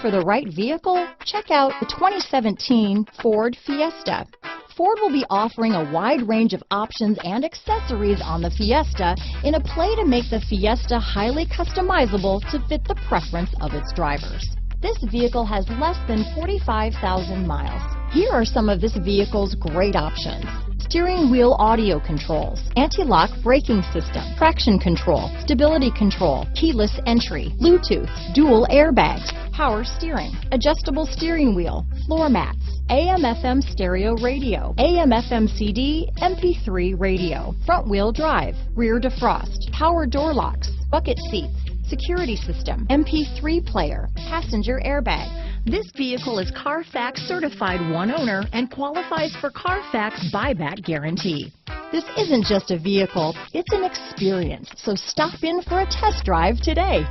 for the right vehicle? Check out the 2017 Ford Fiesta. Ford will be offering a wide range of options and accessories on the Fiesta in a play to make the Fiesta highly customizable to fit the preference of its drivers. This vehicle has less than 45,000 miles. Here are some of this vehicle's great options: steering wheel audio controls, anti-lock braking system, traction control, stability control, keyless entry, Bluetooth, dual airbags, power steering, adjustable steering wheel, floor mats, AM/FM stereo radio, AM/FM CD, MP3 radio, front wheel drive, rear defrost, power door locks, bucket seats, security system, MP3 player, passenger airbag. This vehicle is CARFAX certified one owner and qualifies for CARFAX buyback guarantee. This isn't just a vehicle, it's an experience, so stop in for a test drive today.